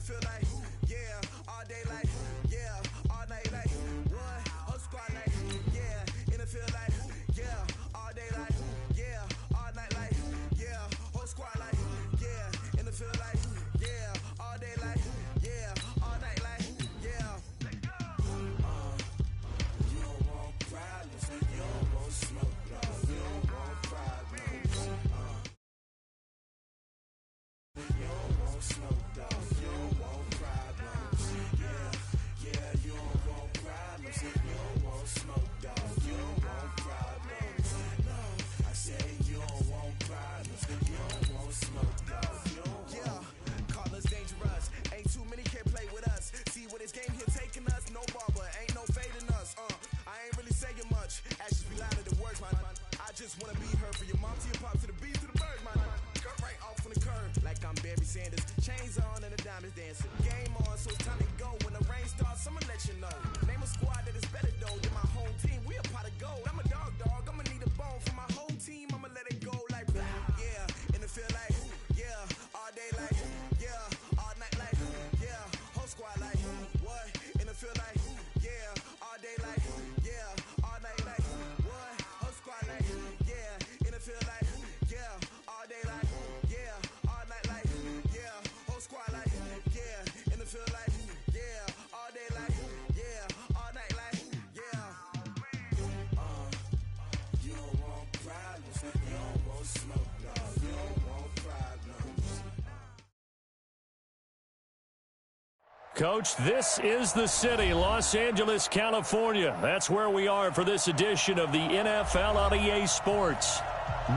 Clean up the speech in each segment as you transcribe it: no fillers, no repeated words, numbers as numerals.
feel like, yeah, all day like, yeah, all night like, what? Whole squad like, yeah, in the field like, yeah, all day like, yeah, all night like, yeah, whole squad like, yeah, in the field like, yeah, all day like, yeah, all night like, yeah. You don't want problems, you don't want smoke, no, you don't want problems. You don't want smoke, dog, you don't want problems. Yeah, you don't want problems. You don't want smoke, dog, you don't want problems. No, I say you don't want problems. You don't want smoke, dog, you don't want. Yeah, call us dangerous. Ain't too many can play with us. See where this game here taking us. No barber, ain't no fading us. I ain't really saying much. Actions be louder than words, man. I just wanna be heard. For your mom to your pop to the beat to the bird, man. Cut right off on the curb, like I'm Barry Sanders. Chains on and the diamonds dancing. Game on, so it's time to go. When the rain starts, I'ma let you know. Name a squad that is better though than my home team. We a pot of gold. I'm a dog. I'ma need a bone for my whole team. I'ma let it go like blah. Yeah, in the feel like yeah, all day like yeah, all night like yeah, whole squad like what? In the feel like yeah, all day like yeah, all night like what? Whole squad like yeah, in the feel like yeah, all day like yeah, all night like yeah, whole squad like yeah, in the feel like yeah, all day like yeah, all night like yeah. You don't want problems, you don't want smoke, dog, you don't want problems. Coach, this is the city, Los Angeles, California. That's where we are for this edition of the NFL on EA Sports.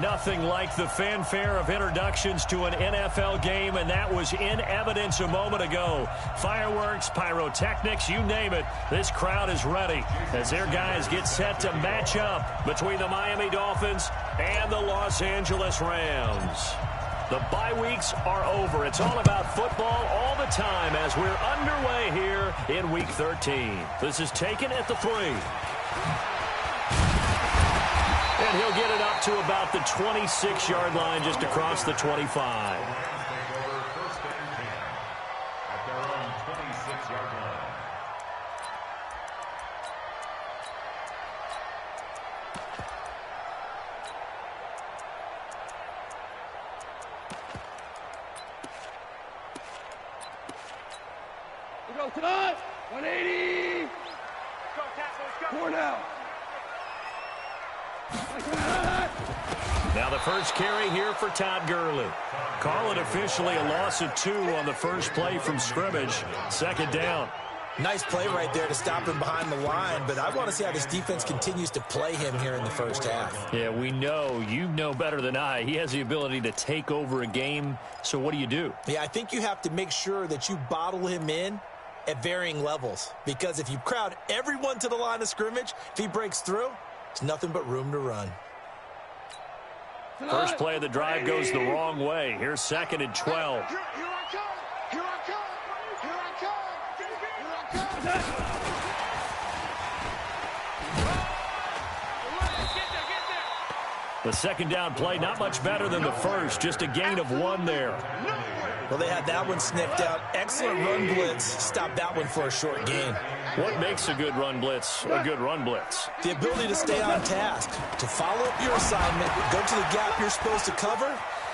Nothing like the fanfare of introductions to an NFL game, and that was in evidence a moment ago. Fireworks, pyrotechnics, you name it. This crowd is ready as their guys get set to match up between the Miami Dolphins and the Los Angeles Rams. The bye weeks are over. It's all about football all the time as we're underway here in Week 13. This is taken at the 3. And he'll get it up to about the 26-yard line just across the 25. At their own 26-yard line. We go tonight. 180. Let's go, let's go. 4 now. Now the first carry here for Todd Gurley. Call it officially a loss of 2 on the first play from scrimmage. Second down. Nice play right there to stop him behind the line, but I want to see how this defense continues to play him here in the first half. Yeah, we know. You know better than I. He has the ability to take over a game, so what do? Yeah, I think you have to make sure that you bottle him in at varying levels, because if you crowd everyone to the line of scrimmage, if he breaks through, it's nothing but room to run. First play of the drive goes the wrong way. Here's 2nd and 12. Here I come. Here I come. Here I come. Here I come. The second down play, not much better than the first. Just a gain of 1 there. Well, they had that one sniffed out. Excellent run blitz. Stopped that one for a short gain. What makes a good run blitz a good run blitz? The ability to stay on task, to follow up your assignment, go to the gap you're supposed to cover,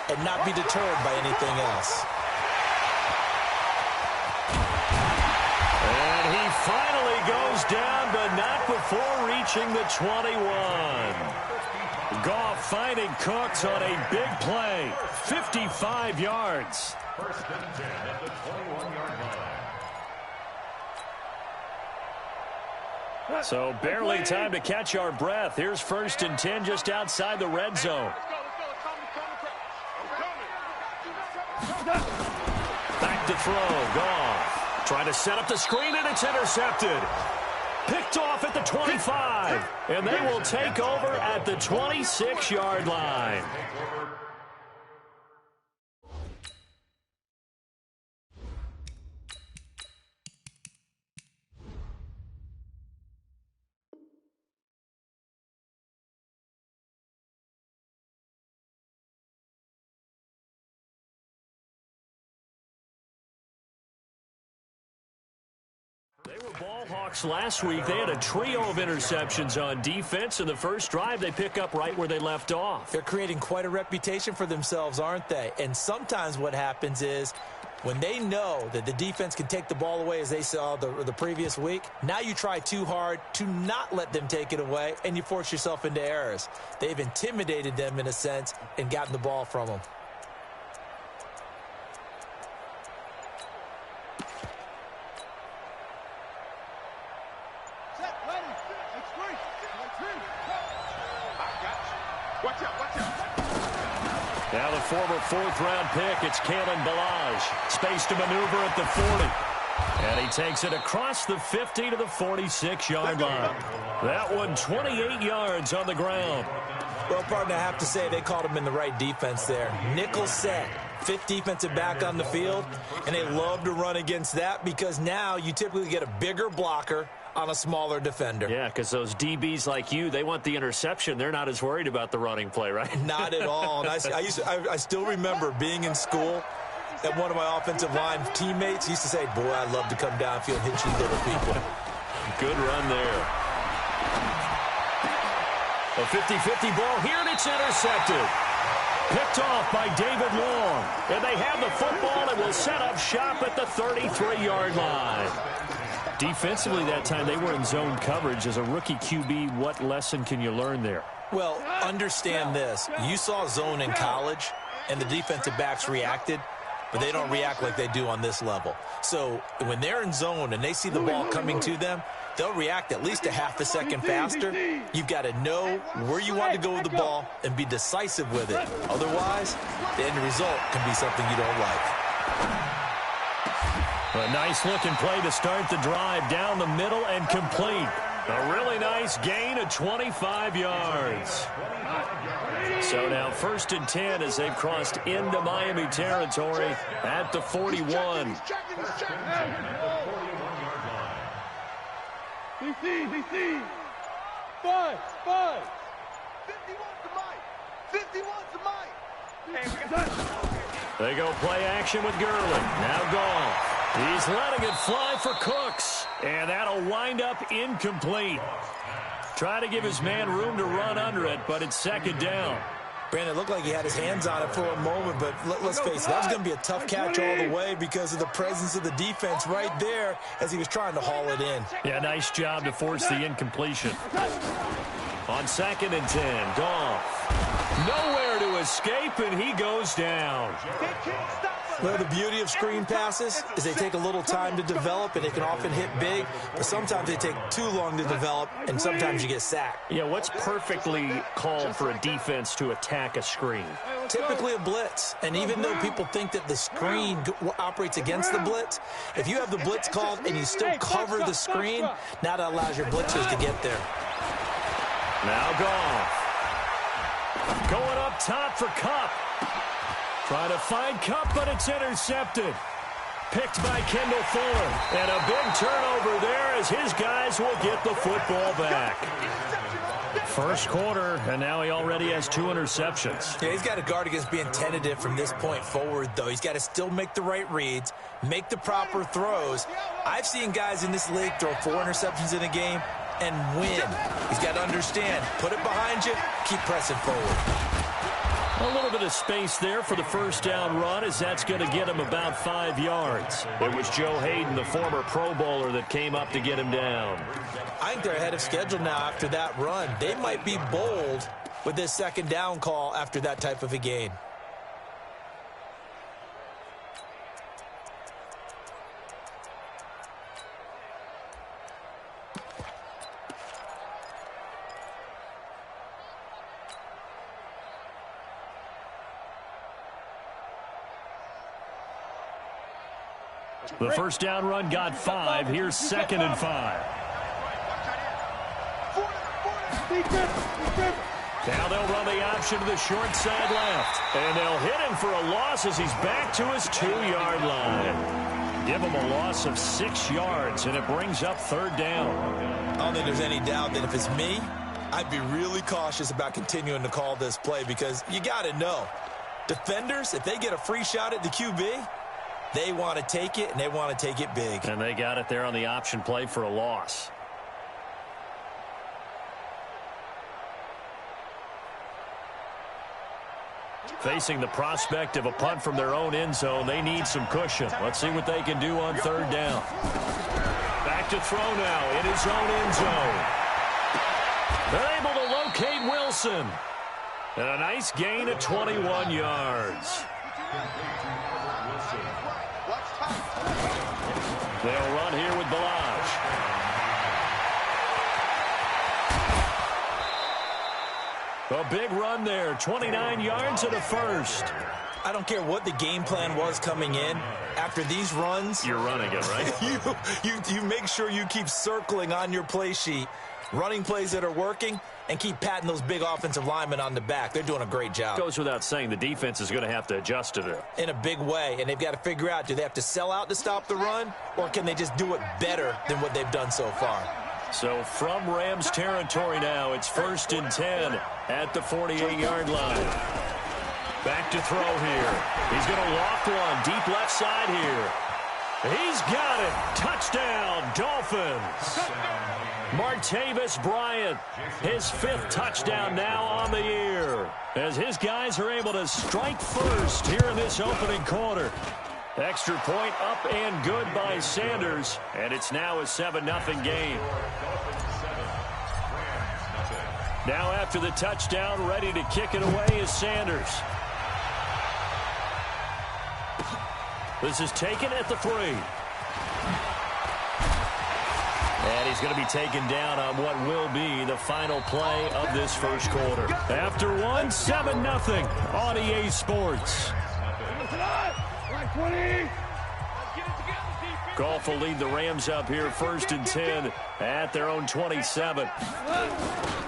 and not be deterred by anything else. And he finally goes down, but not before reaching the 21. Goff finding Cooks on a big play. 55 yards. First and 10 at the 21-yard line. So barely time to catch our breath. Here's 1st and 10 just outside the red zone. Back to throw. Goff trying to set up the screen, and it's intercepted. Picked off at the 25, and they will take over at the 26-yard line. Ball Hawks last week, they had a trio of interceptions on defense. In the first drive, they pick up right where they left off. They're creating quite a reputation for themselves, aren't they? And sometimes what happens is when they know that the defense can take the ball away, as they saw the previous week, now you try too hard to not let them take it away, and you force yourself into errors. They've intimidated them in a sense and gotten the ball from them. Now the former fourth-round pick, it's Kalen Ballage. Space to maneuver at the 40. And he takes it across the 50 to the 46-yard line. That one 28 yards on the ground. Well, partner, I have to say they called him in the right defense there. Nickel set, fifth defensive back on the field, and they love to run against that because now you typically get a bigger blocker on a smaller defender. Yeah, because those DBs like you, they want the interception. They're not as worried about the running play, right? Not at all. And I still remember being in school, and one of my offensive line teammates used to say, boy, I love to come downfield and hit you little people. Good run there. A 50-50 ball here, and it's intercepted. Picked off by David Long. And they have the football and will set up shop at the 33-yard line. Defensively that time, they were in zone coverage. As a rookie QB, what lesson can you learn there? Well, understand this. You saw zone in college, and the defensive backs reacted, but they don't react like they do on this level. So when they're in zone and they see the ball coming to them, they'll react at least a half a second faster. You've got to know where you want to go with the ball and be decisive with it. Otherwise, the end result can be something you don't like. A nice-looking play to start the drive down the middle and complete. A really nice gain of 25 yards. So now 1st and 10 as they've crossed into Miami territory at the 41. DC. 5. 51 to Mike. They go play action with Gurley. Now Goff. He's letting it fly for Cooks. And that'll wind up incomplete. Try to give his man room to run under it, but it's 2nd down. Brandon, it looked like he had his hands on it for a moment, but let's face it, that was going to be a tough catch all the way because of the presence of the defense right there as he was trying to haul it in. Yeah, nice job to force the incompletion. On 2nd and 10, Goff. Nowhere to escape, and he goes down. Well, the beauty of screen passes is they take a little time to develop, and they can often hit big, but sometimes they take too long to develop, and sometimes you get sacked. Yeah, what's perfectly called for a defense to attack a screen? Typically a blitz, and even though people think that the screen operates against the blitz, if you have the blitz called and you still cover the screen, now that allows your blitzers to get there. Now Goff. Going up top for Kupp. Trying to find Kupp, but it's intercepted. Picked by Kendall Fuller. And a big turnover there as his guys will get the football back. First quarter, and now he already has 2 interceptions. Yeah, he's got to guard against being tentative from this point forward, though. He's got to still make the right reads, make the proper throws. I've seen guys in this league throw 4 interceptions in a game and win. He's got to understand, put it behind you, keep pressing forward. A little bit of space there for the first down run as that's going to get him about 5 yards. It was Joe Hayden, the former Pro Bowler, that came up to get him down. I think they're ahead of schedule now after that run. They might be bold with this 2nd down call after that type of a gain. The first down run got 5. Here's 2nd and 5. Now they'll run the option to the short side left. And they'll hit him for a loss as he's back to his 2-yard line. Give him a loss of 6 yards, and it brings up 3rd down. I don't think there's any doubt that if it's me, I'd be really cautious about continuing to call this play because you got to know, defenders, if they get a free shot at the QB, They want to take it, and they want to take it big. And they got it there on the option play for a loss. Facing the prospect of a punt from their own end zone, they need some cushion. Let's see what they can do on third down. Back to throw now in his own end zone. They're able to locate Wilson. And a nice gain of 21 yards. They'll run here with Balaj. A big run there, 29 yards and a first. I don't care what the game plan was coming in. After these runs, you're running it, right? you make sure you keep circling on your play sheet, running plays that are working, and keep patting those big offensive linemen on the back. They're doing a great job. Goes without saying the defense is going to have to adjust to it. In a big way, and they've got to figure out, do they have to sell out to stop the run, or can they just do it better than what they've done so far? So from Rams territory now, it's 1st and 10 at the 48-yard line. Back to throw here. He's going to loft one deep left side here. He's got it. Touchdown, Dolphins. Martavis Bryant, his 5th touchdown now on the year, as his guys are able to strike first here in this opening quarter. Extra point up and good by Sanders, and it's now a 7-0 game. Now after the touchdown, ready to kick it away is Sanders. This is taken at the 3. And he's going to be taken down on what will be the final play of this first quarter. After one, 7-0 on EA Sports. Goff will lead the Rams up here 1st and 10 at their own 27.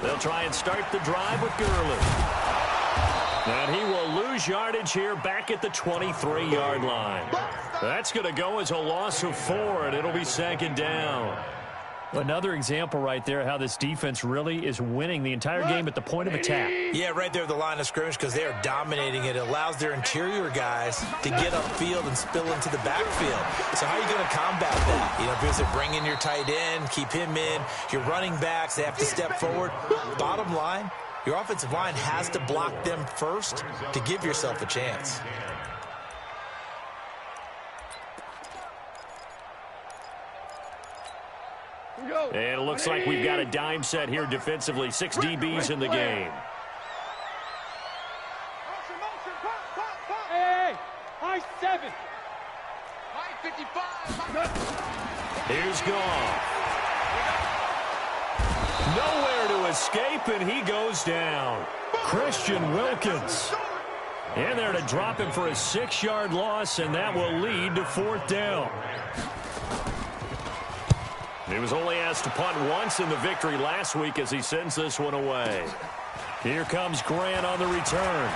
They'll try and start the drive with Gurley. And he will lose yardage here back at the 23-yard line. That's going to go as a loss of 4, and it'll be 2nd down. Another example right there how this defense really is winning the entire game at the point of attack. Yeah, right there at the line of scrimmage, because they are dominating it. It allows their interior guys to get upfield and spill into the backfield. So how are you going to combat that? You know, if you're bring in your tight end, keep him in, your running backs, they have to step forward. Bottom line, your offensive line has to block them first to give yourself a chance. And it looks like we've got a dime set here defensively. 6 DBs in the game. Hey, high 7. High 55. Here's Goff. Nowhere to escape, and he goes down. Christian Wilkins in there to drop him for a 6-yard loss, and that will lead to 4th down. He was only asked to punt once in the victory last week as he sends this one away. Here comes Grant on the return.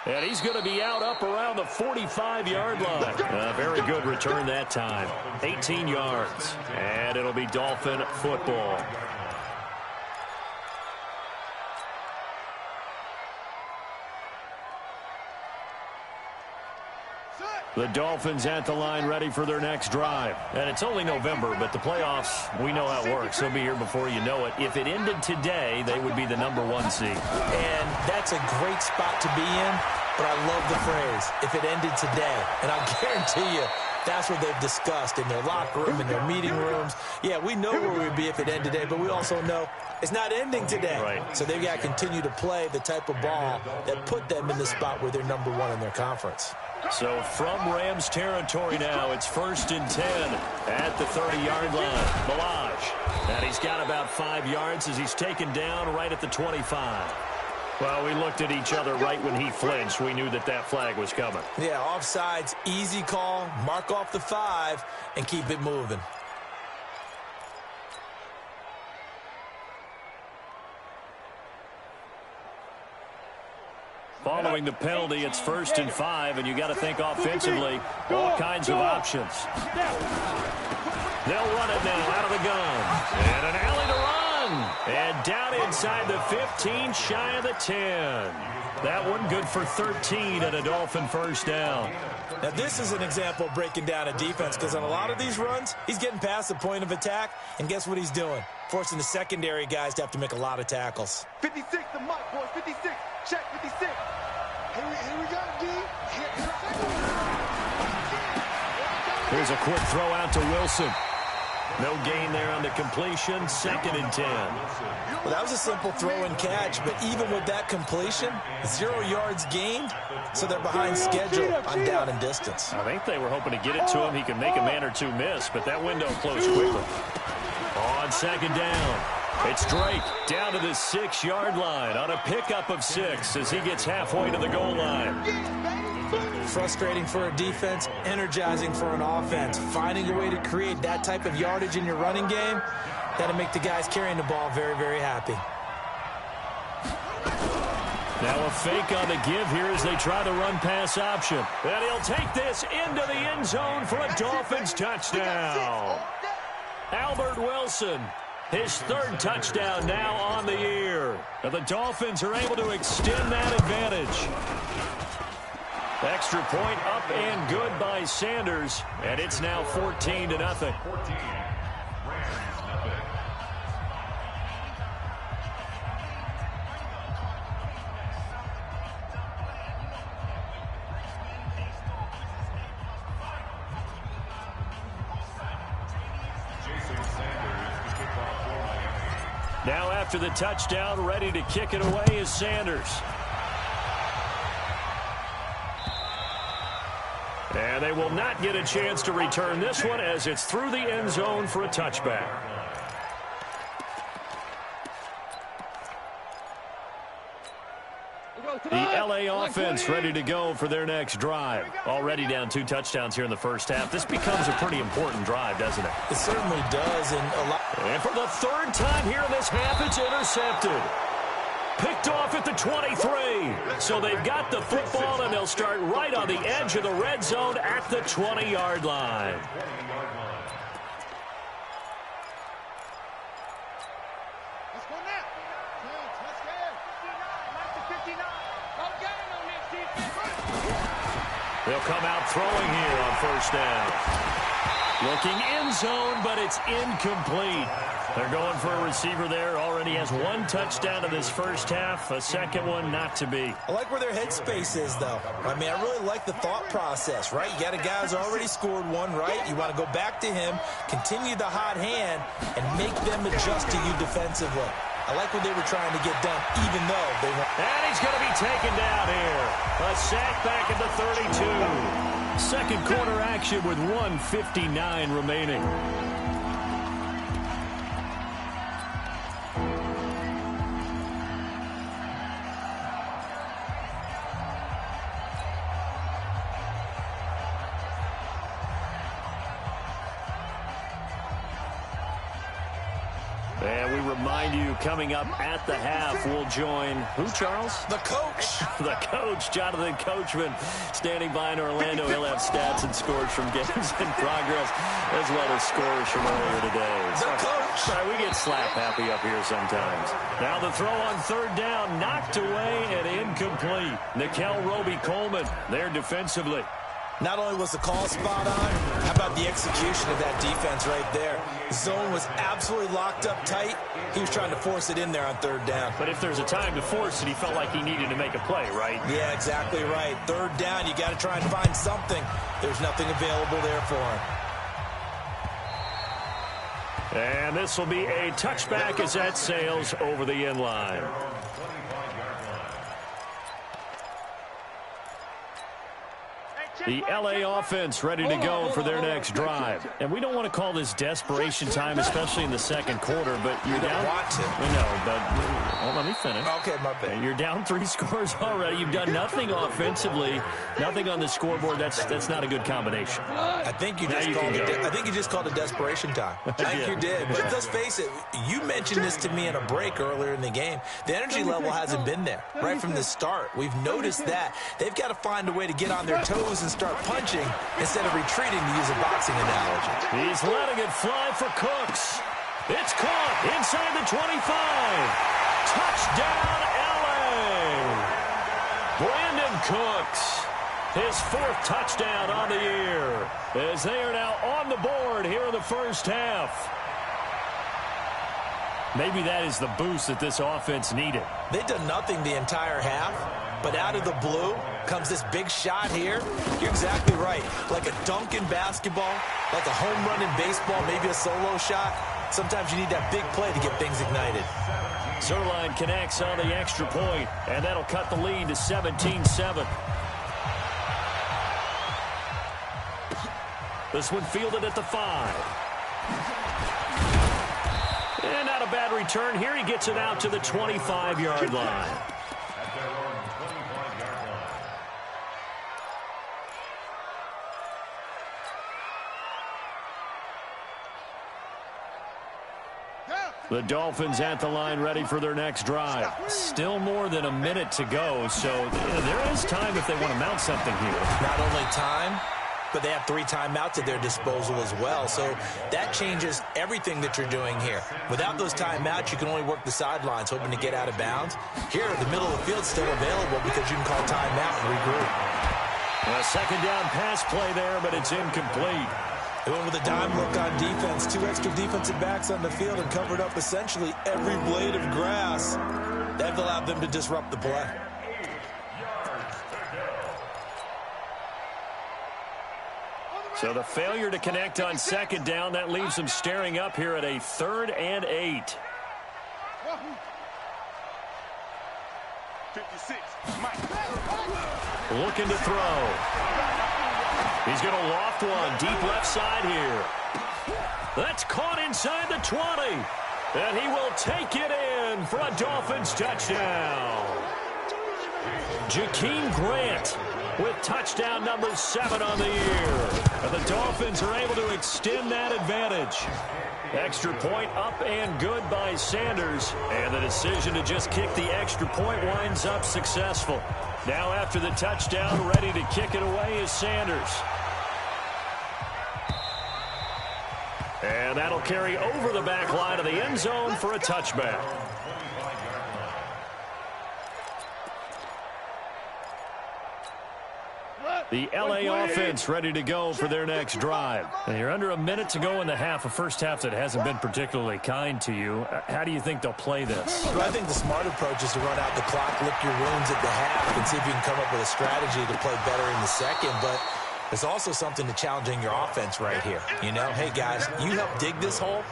And he's going to be out up around the 45-yard line. A very good return that time. 18 yards. And it'll be Dolphin football. The Dolphins at the line ready for their next drive. And it's only November, but the playoffs, we know how it works. They'll be here before you know it. If it ended today, they would be the #1 seed. And that's a great spot to be in, but I love the phrase, if it ended today. And I guarantee you, that's what they've discussed in their locker room, in their meeting rooms. Yeah, we know where we'd be if it ended today, but we also know it's not ending today. Right. So they've got to continue to play the type of ball that put them in the spot where they're #1 in their conference. So from Rams territory now, it's 1st and 10 at the 30-yard line. Balaj. And he's got about 5 yards as he's taken down right at the 25. Well, we looked at each other right when he flinched. We knew that that flag was coming. Yeah, offsides, easy call, mark off the 5, and keep it moving. Following the penalty, it's 1st and 5, and you got to think offensively, all kinds of options. They'll run it now out of the gun. And an alley to run. And down inside the 15, shy of the 10. That one good for 13 and a Dolphin first down. Now, this is an example of breaking down a defense because on a lot of these runs, he's getting past the point of attack, and guess what he's doing? Forcing the secondary guys to have to make a lot of tackles. 56, the mark, boys. 56. Check 56. Here we go, D. Here's a quick throw out to Wilson. No gain there on the completion. 2nd and 10. Well, that was a simple throw and catch, but even with that completion, 0 yards gained, so they're behind schedule on down and distance. I think they were hoping to get it to him. He could make a man or two miss, but that window closed quickly. On 2nd down, it's Drake down to the 6-yard line on a pickup of 6 as he gets halfway to the goal line. Frustrating for a defense, energizing for an offense. Finding a way to create that type of yardage in your running game, that'll make the guys carrying the ball very, very happy. Now a fake on the give here as they try the run-pass option. And he'll take this into the end zone for a Dolphins touchdown. Albert Wilson, his 3rd touchdown now on the year. And the Dolphins are able to extend that advantage. Extra point up and good by Sanders, and it's now 14-0. 14. Now after the touchdown, ready to kick it away is Sanders. And they will not get a chance to return this one as it's through the end zone for a touchback. The LA offense ready to go for their next drive. Already down 2 touchdowns here in the first half. This becomes a pretty important drive, doesn't it? It certainly does. And for the 3rd time here in this half, it's intercepted. Picked off at the 23. So they've got the football, and they'll start right on the edge of the red zone at the 20-yard line. Let's go now. Let's go. 59. Go get him on this defense. They'll come out throwing here on 1st down. Looking end zone, but it's incomplete. They're going for a receiver there. Already has 1 touchdown in this first half. A 2nd one not to be. I like where their headspace is, though. I mean, I really like the thought process, right? You got a guy who's already scored 1, right? You want to go back to him, continue the hot hand, and make them adjust to you defensively. I like what they were trying to get done, even though they weren't. And he's going to be taken down here. A sack back at the 32. 2nd quarter action with 1:59 remaining. And we remind you, coming up at the half, we'll join who, Charles? The coach. The coach, Jonathan Coachman, standing by in Orlando. He'll have stats and scores from games in progress, as well as scores from earlier today. The coach. Sorry, we get slap happy up here sometimes. Now the throw on 3rd down, knocked away and incomplete. Nickel Roby-Coleman there defensively. Not only was the call spot on, how about the execution of that defense right there? The zone was absolutely locked up tight. He was trying to force it in there on 3rd down. But if there's a time to force it, he felt like he needed to make a play, right? Yeah, exactly right. 3rd down, you got to try and find something. There's nothing available there for him. And this will be a touchback as that sails over the end line. The LA offense ready to go for their next drive. And we don't want to call this desperation time, especially in the 2nd quarter, but you're down. Want to. No, but well, let me finish. Okay, my bad. You're down 3 scores already. You've done nothing offensively, nothing on the scoreboard. That's not a good combination. I think you just called it desperation time. I think you did. But let's face it, you mentioned this to me in a break earlier in the game. The energy level hasn't been there right from the start. We've noticed that. They've got to find a way to get on their toes and start punching instead of retreating, to use a boxing analogy. He's letting it fly for Cooks. It's caught inside the 25. Touchdown, LA. Brandon Cooks, his 4th touchdown on the year, as they are now on the board here in the first half. Maybe that is the boost that this offense needed. They've done nothing the entire half, but out of the blue comes this big shot here. You're exactly right. Like a dunk in basketball, like a home run in baseball, maybe a solo shot. Sometimes you need that big play to get things ignited. Zerline connects on the extra point, and that'll cut the lead to 17-7. This one fielded at the 5. And not a bad return here. He gets it out to the 25-yard line. At their own 25-yard line. The Dolphins at the line ready for their next drive. Still more than a minute to go, so there is time if they want to mount something here. Not only time, but they have 3 timeouts at their disposal as well. So that changes everything that you're doing here. Without those timeouts, you can only work the sidelines, hoping to get out of bounds. Here, the middle of the field's still available because you can call timeout and regroup. A second down pass play there, but it's incomplete. They went with a dime look on defense. 2 extra defensive backs on the field and covered up essentially every blade of grass. That allowed them to disrupt the play. So the failure to connect on second down, that leaves them staring up here at a 3rd and 8. 56, Mike. Looking to throw. He's going to loft one deep left side here. That's caught inside the 20. And he will take it in for a Dolphins touchdown. Jakeem Grant with touchdown number 7 on the year. And the Dolphins are able to extend that advantage. Extra point up and good by Sanders. And the decision to just kick the extra point winds up successful. Now after the touchdown, ready to kick it away is Sanders. And that'll carry over the back line of the end zone for a touchback. The LA offense ready to go for their next drive. And you're under a minute to go in the half, a first half that hasn't been particularly kind to you. How do you think they'll play this? Well, I think the smart approach is to run out the clock, lick your wounds at the half, and see if you can come up with a strategy to play better in the second. But there's also something to challenging your offense right here. You know, hey, guys, you help dig this hole.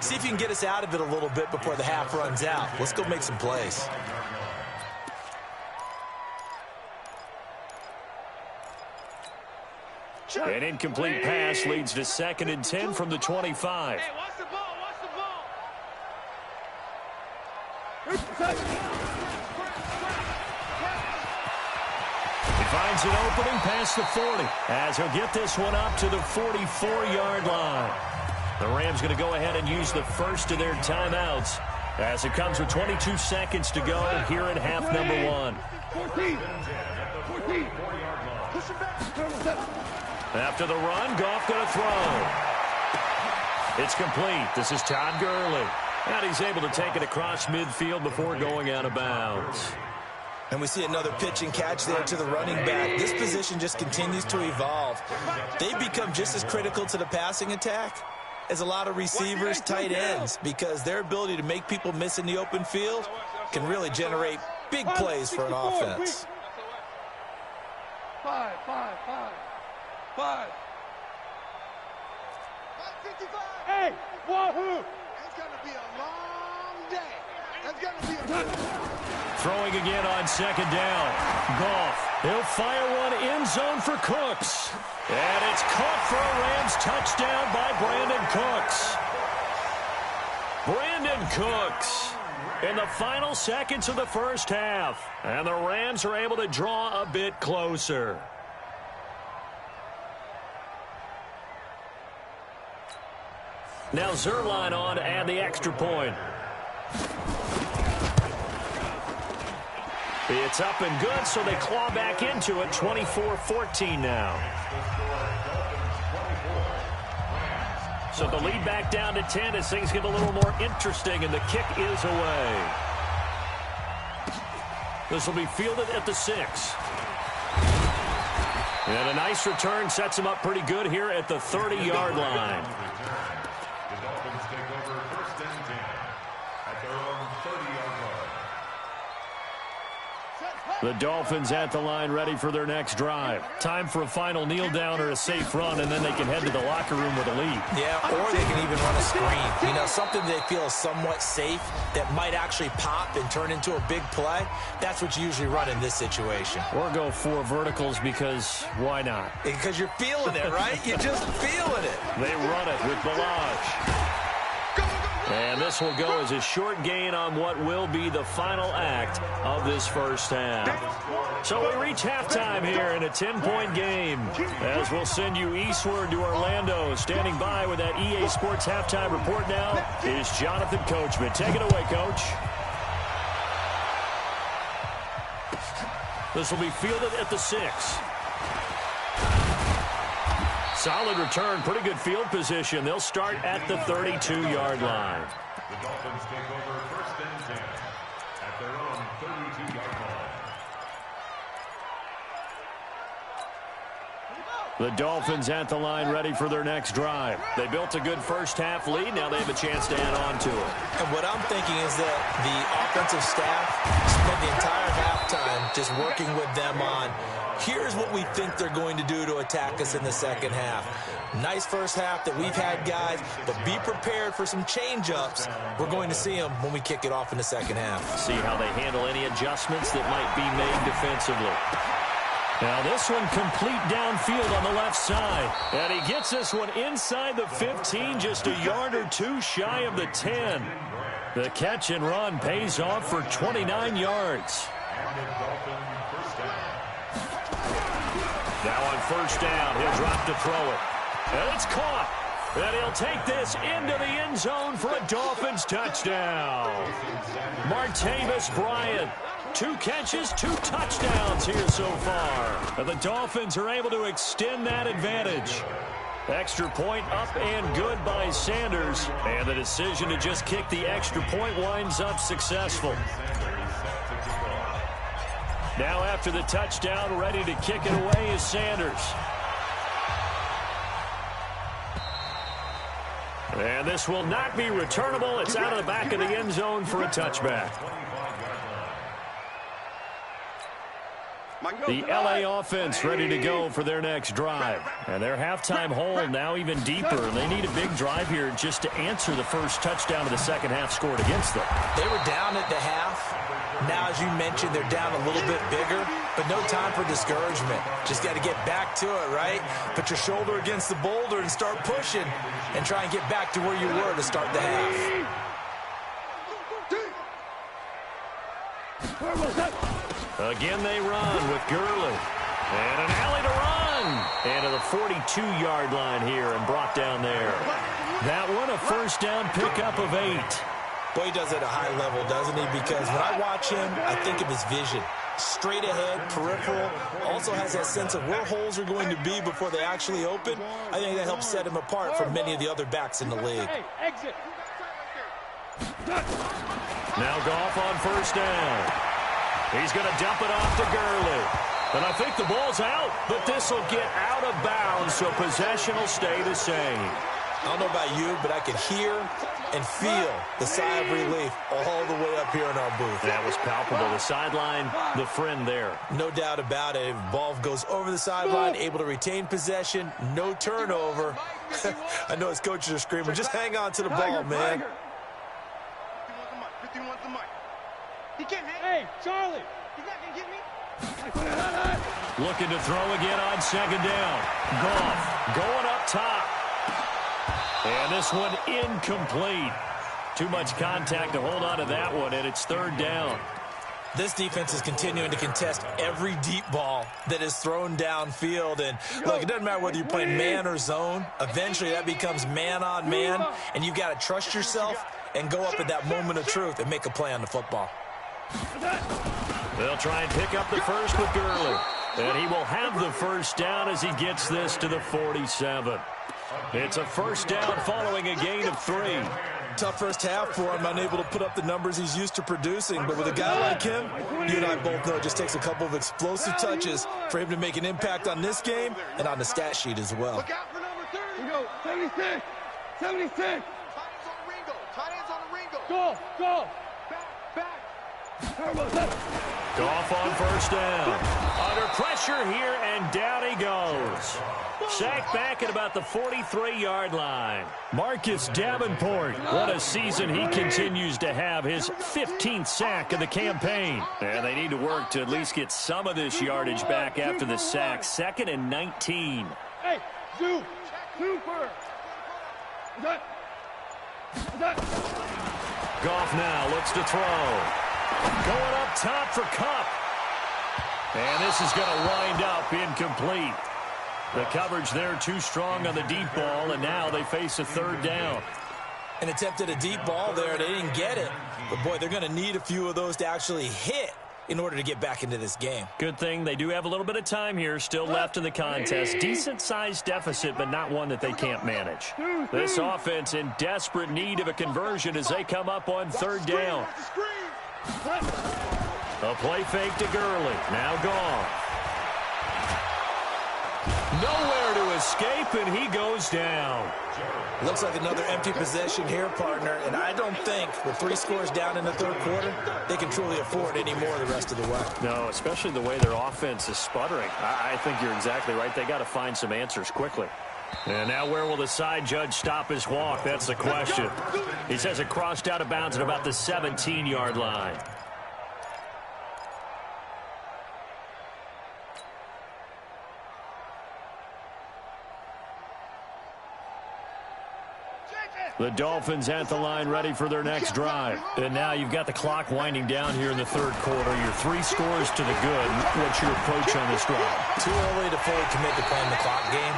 See if you can get us out of it a little bit before the half runs out. Let's go make some plays. An incomplete pass leads to 2nd and 10 from the 25. Hey, watch the ball, watch the ball. He finds an opening past the 40 as he'll get this one up to the 44-yard line. The Rams going to go ahead and use the first of their timeouts as it comes with 22 seconds to go here in half number 1. 14. Push him back. After the run, Goff going to throw. It's complete. This is Todd Gurley. And he's able to take it across midfield before going out of bounds. And we see another pitch and catch there to the running back. This position just continues to evolve. They've become just as critical to the passing attack as a lot of receivers, tight ends, because their ability to make people miss in the open field can really generate big plays for an offense. 5. 555. Hey, wahoo! It's going to be a long day. It's going to be a good Throwing again on second down. Goff, he'll fire one end zone for Cooks. And it's caught for a Rams touchdown by Brandon Cooks. Brandon Cooks in the final seconds of the first half. And the Rams are able to draw a bit closer. Now Zerline on and the extra point. It's up and good, so they claw back into it. 24-14 now. So the lead back down to 10 as things get a little more interesting, and the kick is away. This will be fielded at the 6. And a nice return sets him up pretty good here at the 30-yard line. The Dolphins take over 1st and 10 at their own 30-yard line. The Dolphins at the line ready for their next drive. Time for a final kneel down or a safe run, and then they can head to the locker room with a lead. Yeah, or they can even run a screen. You know, something they feel is somewhat safe that might actually pop and turn into a big play. That's what you usually run in this situation. Or go 4 verticals because why not? Because you're feeling it, right? You're just feeling it. They run it with Balaj. And this will go as a short gain on what will be the final act of this first half. So we reach halftime here in a 10-point game. As we'll send you eastward to Orlando. Standing by with that EA Sports halftime report now is Jonathan Coachman. Take it away, Coach. This will be fielded at the 6. Solid return, pretty good field position. They'll start at the 32-yard line. The Dolphins take over 1st and 10 at their own 32-yard line. The Dolphins at the line ready for their next drive. They built a good first half lead. Now they have a chance to add on to it. And what I'm thinking is that the offensive staff spent the entire halftime just working with them on here's what we think they're going to do to attack us in the second half. Nice first half that we've had, guys, but be prepared for some change-ups. We're going to see them when we kick it off in the second half. See how they handle any adjustments that might be made defensively. Now this one complete downfield on the left side. And he gets this one inside the 15, just a yard or two shy of the 10. The catch and run pays off for 29 yards. Now on first down, he'll drop to throw it. And it's caught. And he'll take this into the end zone for a Dolphins touchdown. Martavis Bryant. 2 catches, 2 touchdowns here so far. And the Dolphins are able to extend that advantage. Extra point up and good by Sanders. And the decision to just kick the extra point winds up successful. Now after the touchdown, ready to kick it away is Sanders. And this will not be returnable. It's out of the back of the end zone for a touchback. The LA offense ready to go for their next drive. And their halftime hole now even deeper. They need a big drive here just to answer the first touchdown of the second half scored against them. They were down at the half. Now, as you mentioned, they're down a little bit bigger, but no time for discouragement. Just got to get back to it, right? Put your shoulder against the boulder and start pushing and try and get back to where you were to start the half. Again, they run with Gurley. And an alley to run. And to the 42-yard line here and brought down there. That one, a first down pickup of 8. Boy, he does it at a high level, doesn't he? Because when I watch him, I think of his vision. Straight ahead, peripheral. Also has that sense of where holes are going to be before they actually open. I think that helps set him apart from many of the other backs in the league. Now Goff on first down. He's going to dump it off to Gurley. And I think the ball's out, but this will get out of bounds, so possession will stay the same. I don't know about you, but I can hear and feel the sigh of relief all the way up here in our booth. That was palpable. The sideline, the friend there. No doubt about it. Ball goes over the sideline, able to retain possession, no turnover. I know his coaches are screaming, just hang on to the ball, man. Hey, Charlie, he's not going to get me. Looking to throw again on second down. Goff going up top. And this one incomplete. Too much contact to hold on to that one, and it's third down. This defense is continuing to contest every deep ball that is thrown downfield. And, look, it doesn't matter whether you're playing man or zone. Eventually, that becomes man on man, and you've got to trust yourself and go up at that moment of truth and make a play on the football. They'll try and pick up the first with Gurley. And he will have the first down as he gets this to the 47. It's a first down following a gain of 3. Tough first half for him, unable to put up the numbers he's used to producing. But with a guy like him, you and I both know it just takes a couple of explosive touches for him to make an impact on this game and on the stat sheet as well. Look out for number 30. We go 76. 76. Tight ends on Ringo. Tight ends on the Ringo. Go. Back. Goff on first down. Under pressure here, and down he goes. Sacked back at about the 43-yard line. Marcus Davenport, what a season he continues to have. His 15th sack of the campaign. And they need to work to at least get some of this yardage back after the sack. 2nd and 19. Hey, super. Goff now looks to throw. Going up top for Kupp. And this is going to wind up incomplete. The coverage there too strong on the deep ball, and now they face a 3rd down. An attempt at a deep ball there. They didn't get it. But, boy, they're going to need a few of those to actually hit in order to get back into this game. Good thing they do have a little bit of time here still left in the contest. Decent-sized deficit, but not one that they can't manage. This offense in desperate need of a conversion as they come up on 3rd down. A play fake to Gurley. Now gone. Nowhere to escape, and he goes down. Looks like another empty possession here, partner, and I don't think with 3 scores down in the 3rd quarter, they can truly afford any more the rest of the way. No, especially the way their offense is sputtering. I think you're exactly right. They got to find some answers quickly. And now where will the side judge stop his walk? That's the question. He says it crossed out of bounds at about the 17-yard line. The Dolphins at the line ready for their next drive. And now you've got the clock winding down here in the 3rd quarter. You're 3 scores to the good. What's your approach on this drive? Too early to fully commit to playing the clock game.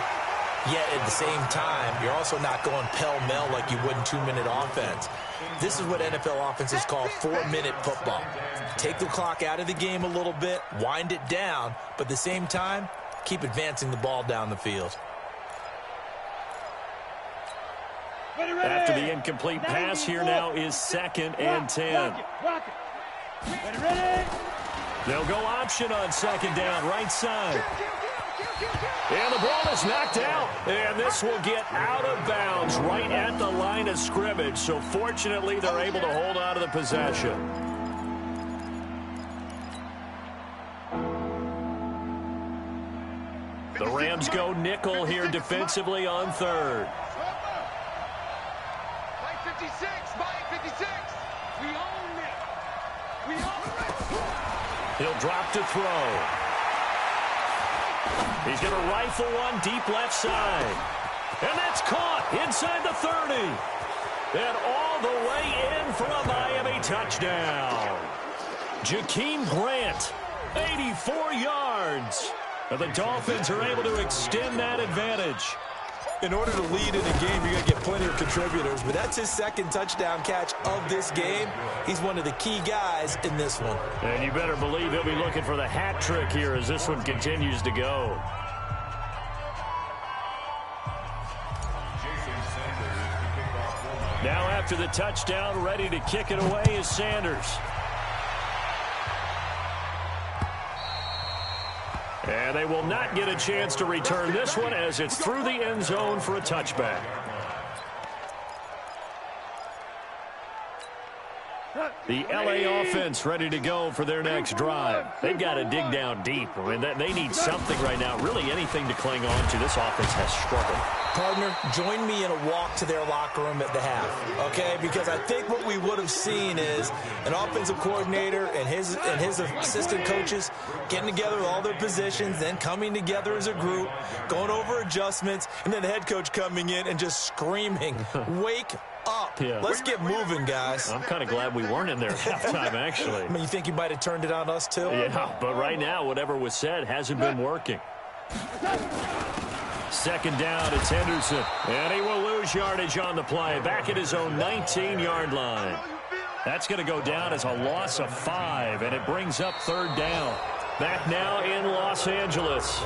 Yet at the same time, you're also not going pell-mell like you would in 2-minute offense. This is what NFL offenses call 4-minute football. Take the clock out of the game a little bit, wind it down, but at the same time, keep advancing the ball down the field. After the incomplete pass, here now is 2nd and 10. They'll go option on 2nd down, right side. And the ball is knocked out. And this will get out of bounds right at the line of scrimmage. So fortunately, they're able to hold on to the possession. The Rams go nickel here defensively on 3rd. 56. We own it. He'll drop to throw. He's going to rifle one deep left side. And that's caught inside the 30. And all the way in for a Miami touchdown. Jakeem Grant, 84 yards. And the Dolphins are able to extend that advantage. In order to lead in a game, you're going to get plenty of contributors, but that's his 2nd touchdown catch of this game. He's one of the key guys in this one. And you better believe he'll be looking for the hat trick here as this one continues to go. Now after the touchdown, ready to kick it away is Sanders. And they will not get a chance to return this one as it's through the end zone for a touchback. The LA offense ready to go for their next drive. They've got to dig down deep. I mean, they need something right now, really anything to cling on to. This offense has struggled. Partner, join me in a walk to their locker room at the half, okay? Because I think what we would have seen is an offensive coordinator and his assistant coaches getting together with all their positions, then coming together as a group, going over adjustments, and then the head coach coming in and just screaming, wake up. Yeah. Let's get moving, guys. I'm kind of glad we weren't in there at halftime, actually. I mean, you think you might have turned it on us, too? Yeah, but right now, whatever was said hasn't been working. 2nd down, it's Henderson. And he will lose yardage on the play. Back at his own 19-yard line. That's going to go down as a loss of 5, and it brings up 3rd down. Back now in Los Angeles.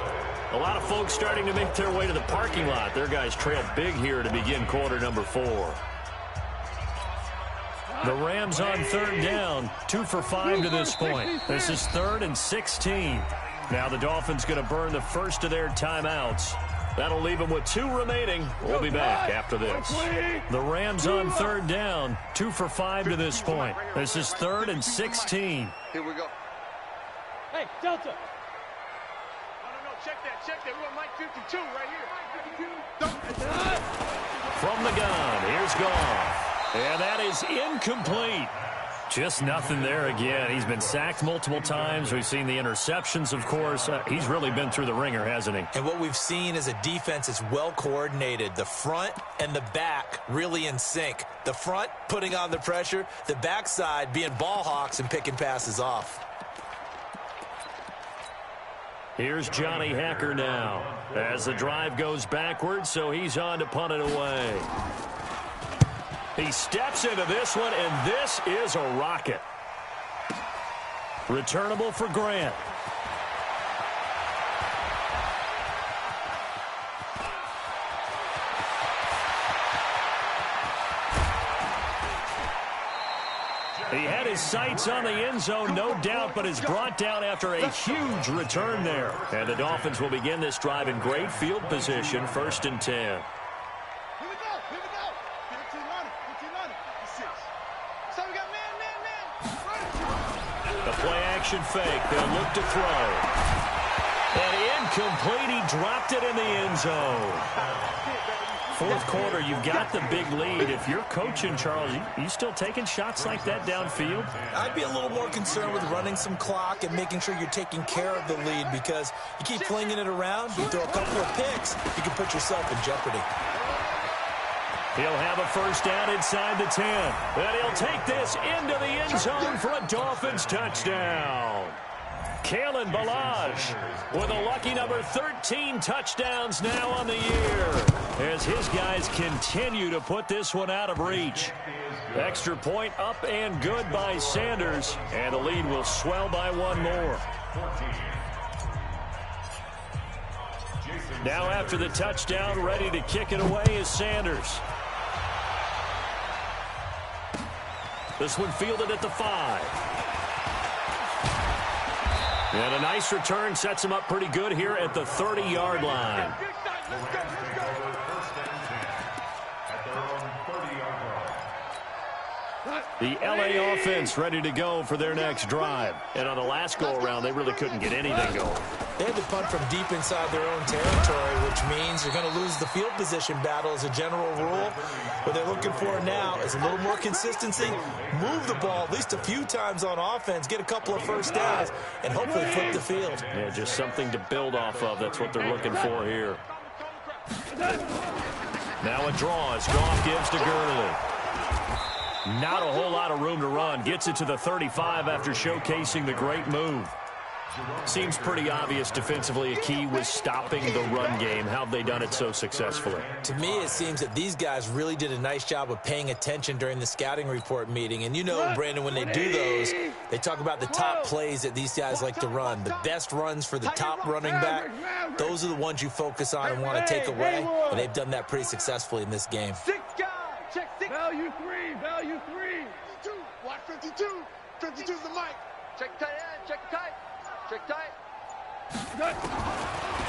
A lot of folks starting to make their way to the parking lot. Their guys trail big here to begin quarter number 4. The Rams on 3rd down, 2 for 5 to this point. This is 3rd and 16. Now the Dolphins going to burn the first of their timeouts. That'll leave them with 2 remaining. We'll be back after this. The Rams on 3rd down, 2 for 5 to this point. This is 3rd and 16. Here we go. Hey, Delta. No, check that. We want Mike 52 right here. From the gun, here's Goff. And that is incomplete. Just nothing there again. He's been sacked multiple times. We've seen the interceptions, of course. He's really been through the ringer, hasn't he? And what we've seen is a defense that's well coordinated. The front and the back really in sync. The front putting on the pressure. The backside being ball hawks and picking passes off. Here's Johnny Hacker now as the drive goes backwards, so he's on to punt it away. He steps into this one, and this is a rocket. Returnable for Grant. He had his sights on the end zone, no doubt, but is brought down after a huge return there. And the Dolphins will begin this drive in great field position, 1st and 10. Play-action fake. They'll look to throw. And incomplete. He dropped it in the end zone. 4th quarter, you've got the big lead. If you're coaching, Charles, you still taking shots like that downfield? I'd be a little more concerned with running some clock and making sure you're taking care of the lead, because you keep flinging it around, you throw a couple of picks, you can put yourself in jeopardy. He'll have a first down inside the 10. And he'll take this into the end zone for a Dolphins touchdown. Kalen Ballage with a lucky number 13 touchdowns now on the year, as his guys continue to put this one out of reach. Extra point up and good by Sanders, and the lead will swell by 1 more. Now after the touchdown, ready to kick it away is Sanders. This one fielded at the 5. And a nice return sets him up pretty good here at the 30-yard line. The LA offense ready to go for their next drive. And on the last go-around, they really couldn't get anything going. They had to punt from deep inside their own territory, which means you're going to lose the field position battle as a general rule. What they're looking for now is a little more consistency, move the ball at least a few times on offense, get a couple of first downs, and hopefully flip the field. Yeah, just something to build off of. That's what they're looking for here. Now a draw as Goff gives to Gurley. Not a whole lot of room to run. Gets it to the 35 after showcasing the great move. Seems pretty obvious defensively a key was stopping the run game. How have they done it so successfully? To me, it seems that these guys really did a nice job of paying attention during the scouting report meeting. And you know, Brandon, when they do those, they talk about the top plays that these guys like to run. The best runs for the top running back. Those are the ones you focus on and want to take away. And they've done that pretty successfully in this game. 6 guys. Check 6. Value 3. 52. Watch 52. 52 is the mic. Check tight end. Check tight. Check tight.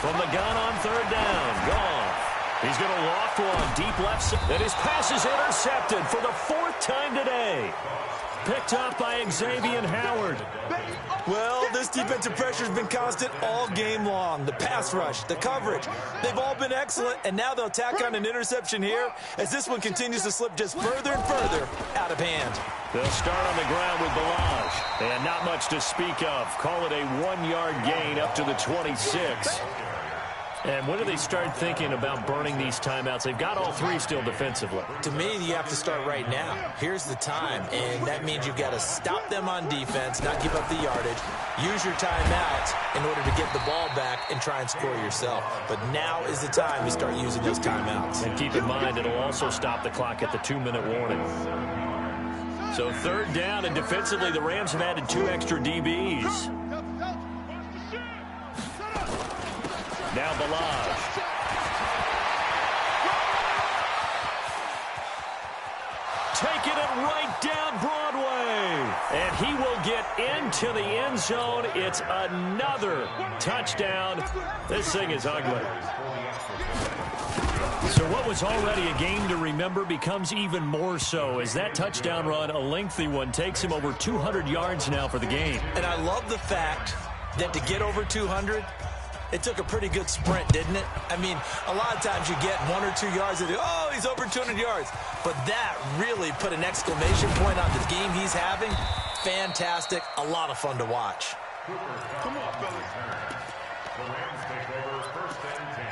From the gun on 3rd down. Goff. He's going to loft one deep left side. And his pass is intercepted for the 4th time today. Picked up by Xavier Howard. Well, this defensive pressure has been constant all game long. The pass rush, the coverage, they've all been excellent, and now they'll tack on an interception here as this one continues to slip just further and further out of hand. They'll start on the ground with Ballage. And not much to speak of. Call it a 1-yard gain up to the 26. And when do they start thinking about burning these timeouts? They've got all 3 still defensively. To me, you have to start right now. Here's the time, and that means you've got to stop them on defense, not give up the yardage, use your timeouts in order to get the ball back and try and score yourself. But now is the time to start using those timeouts. And keep in mind, it'll also stop the clock at the 2-minute warning. So 3rd down, and defensively, the Rams have added 2 extra DBs. Now Balaj. Taking it right down Broadway. And he will get into the end zone. It's another touchdown. This thing is ugly. So what was already a game to remember becomes even more so as that touchdown run, a lengthy one, takes him over 200 yards now for the game. And I love the fact that to get over 200, it took a pretty good sprint, didn't it? I mean, a lot of times you get 1 or 2 yards and oh, he's over 200 yards. But that really put an exclamation point on the game he's having. Fantastic. A lot of fun to watch. Come on, fellas. The Rams take over 1st and 10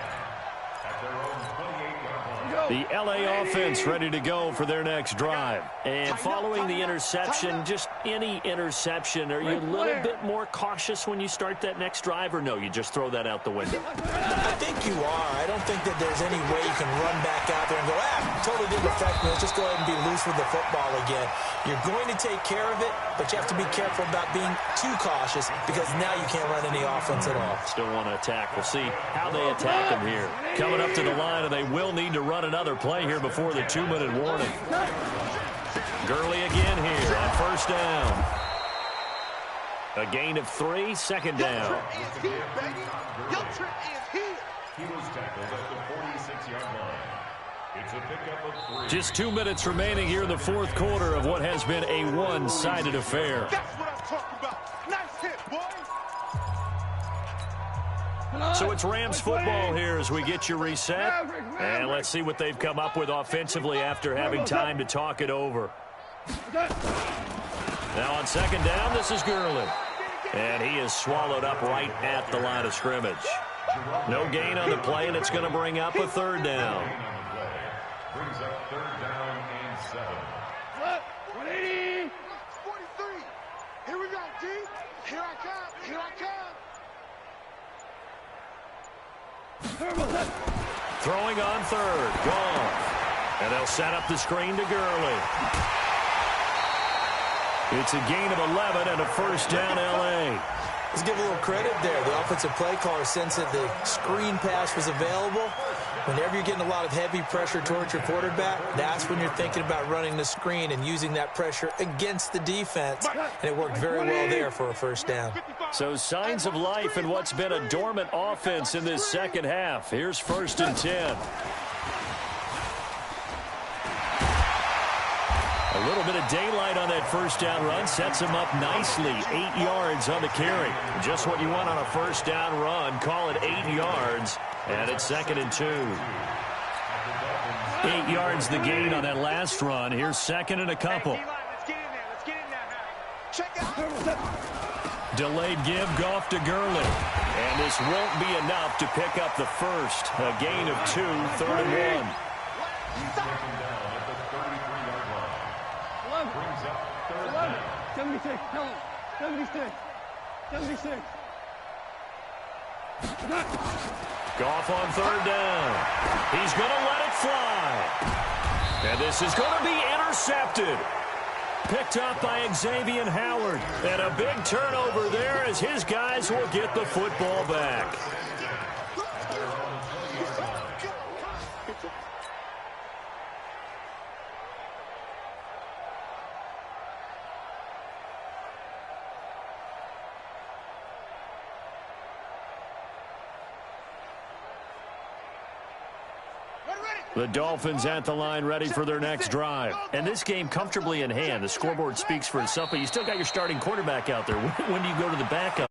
at their own 28-yard line. The LA offense ready to go for their next drive. And following the interception, just any interception, are you a little bit more cautious when you start that next drive, or no, you just throw that out the window? I think you are. I don't think that there's any way you can run back out there and go, totally didn't affect me. Let's just go ahead and be loose with the football again. You're going to take care of it, but you have to be careful about being too cautious because now you can't run any offense at all. Still want to attack. We'll see how they attack him here. Coming up to the line, and they will need to run another play here before the 2-minute warning. Gurley again here on 1st down. A gain of 3, 2nd down. He was tackled at the 46-yard line. It's a pickup of 3. Just 2 minutes remaining here in the 4th quarter of what has been a one-sided affair. That's what I'm talking about. Nice hit, boy. So it's Rams football here as we get you reset. And let's see what they've come up with offensively after having time to talk it over. Now on 2nd down, this is Gurley. And he is swallowed up right at the line of scrimmage. No gain on the play, and it's going to bring up a 3rd down. Brings up 3rd down and 7. 180. 43. Here we go, D. Here I come. Here I come. Throwing on 3rd. Gone. And they'll set up the screen to Gurley. It's a gain of 11 and a 1st down, L.A. Let's give a little credit there. The offensive play caller sensed that the screen pass was available. Whenever you're getting a lot of heavy pressure towards your quarterback, that's when you're thinking about running the screen and using that pressure against the defense. And it worked very well there for a 1st down. So signs of life in what's been a dormant offense in this 2nd half. Here's 1st and 10. A little bit of daylight on that 1st down run sets him up nicely. 8 yards on the carry. Just what you want on a 1st down run. Call it 8 yards. And it's 2nd and 2. 8 yards the gain on that last run. Here's 2nd and a couple. Let's get in there. Let's get in there now. Check out. Delayed give, Goff to Gurley. And this won't be enough to pick up the 1st. A gain of 2, 3rd and 1. He's taken down at the 33-yard line. Brings up 3rd down. 76, tell him. 76. 76. Goff on 3rd down. He's going to let it fly. And this is going to be intercepted. Picked up by Xavier Howard. And a big turnover there as his guys will get the football back. The Dolphins at the line ready for their next drive. And this game comfortably in hand. The scoreboard speaks for itself, but you still got your starting quarterback out there. When do you go to the backup?